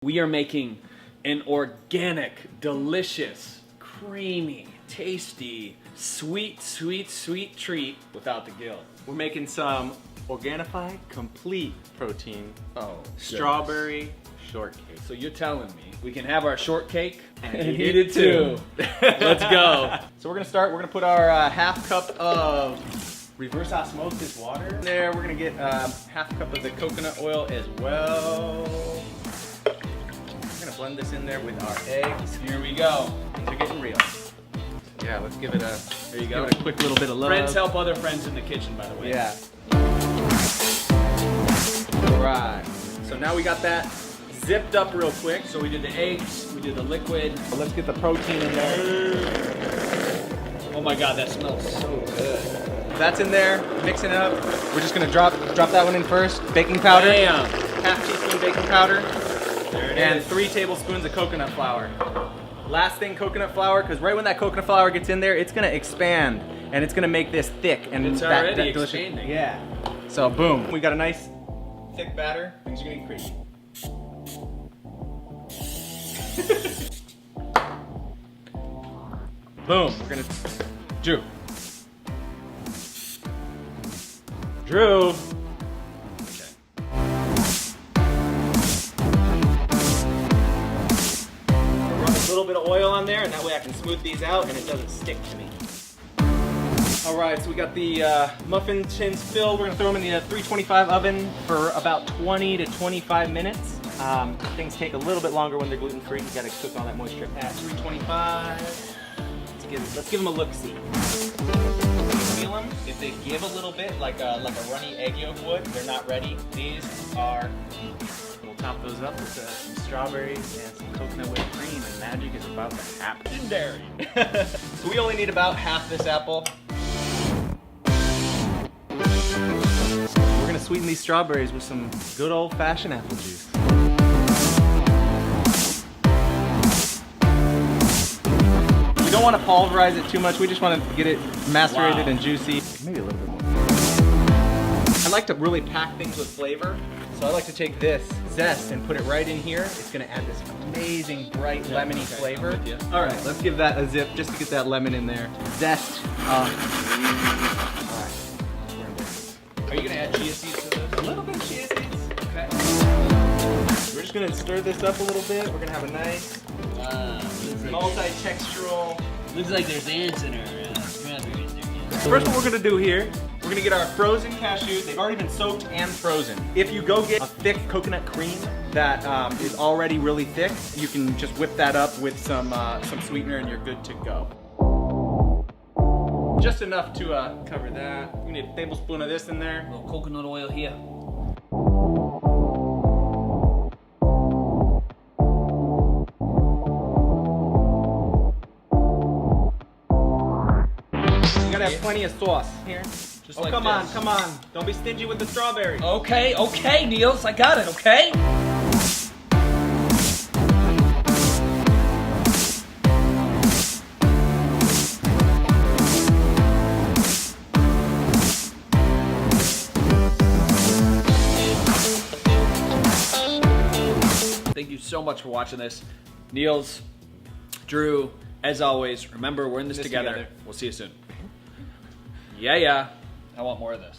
we are making an organic, delicious, creamy, tasty, sweet, sweet, sweet treat without the guilt. We're making some Organifi Complete Protein Strawberry Shortcake. So you're telling me we can have our shortcake And eat it too. Let's go. So we're gonna put our half cup of reverse osmosis water in there. We're gonna get half cup of the coconut oil as well. We're gonna blend this in there with our eggs. Here we go. Things are getting real. Yeah, let's give it a, There you go. give it a quick little bit of love. Friends help other friends in the kitchen, by the way. Yeah. All right. So now we got that zipped up real quick. So we did the eggs, we did the liquid. Let's get the protein in there. Oh my God, that smells so good. That's in there, mixing it up. We're just gonna drop that one in first. Baking powder. Bam. Half teaspoon baking powder. There it And is. 3 tablespoons of coconut flour. Last thing, coconut flour, because right when that coconut flour gets in there, it's gonna expand and it's gonna make this thick and It's that already delicious. expanding. Yeah. So boom, we got a nice thick batter. Things are getting creamy. Boom. We're gonna Drew. Rub a little bit of oil on there, and that way I can smooth these out and it doesn't stick to me. All right, so we got the muffin tins filled. We're gonna throw them in the 325 oven for about 20 to 25 minutes. Things take a little bit longer when they're gluten-free. You gotta cook all that moisture at 325. Let's give them a look-see. Feel them. If they give a little bit, like a runny egg yolk would, they're not ready. These are. We'll top those up with some strawberries and some coconut whipped cream, and magic is about to happen. Legendary. So we only need about half this apple. We're gonna sweeten these strawberries with some good old-fashioned apple juice. We don't want to pulverize it too much. We just want to get it macerated and juicy. Maybe a little bit more. I like to really pack things with flavor. So I like to take this zest and put it right in here. It's gonna add this amazing bright lemony flavor. I'm with you. All right, let's give that a zip just to get that lemon in there. Zest. All right. Are you gonna add chia seeds to this? A little bit of chia seeds. Okay. We're just gonna stir this up a little bit. We're gonna have a nice multi-textural. Looks like there's ants in our strawberries there. First, what we're gonna do here, we're gonna get our frozen cashews. They've already been soaked and frozen. If you go get a thick coconut cream that is already really thick, you can just whip that up with some sweetener and you're good to go. Just enough to cover that. We need a tablespoon of this in there. A little coconut oil here. You gotta have plenty of sauce here. Just Oh, like come this. on. Don't be stingy with the strawberry. Okay, okay, Niels, I got it, okay? Thank you so much for watching this. Niels, Drew, as always, remember we're in this together. We'll see you soon. Yeah. I want more of this.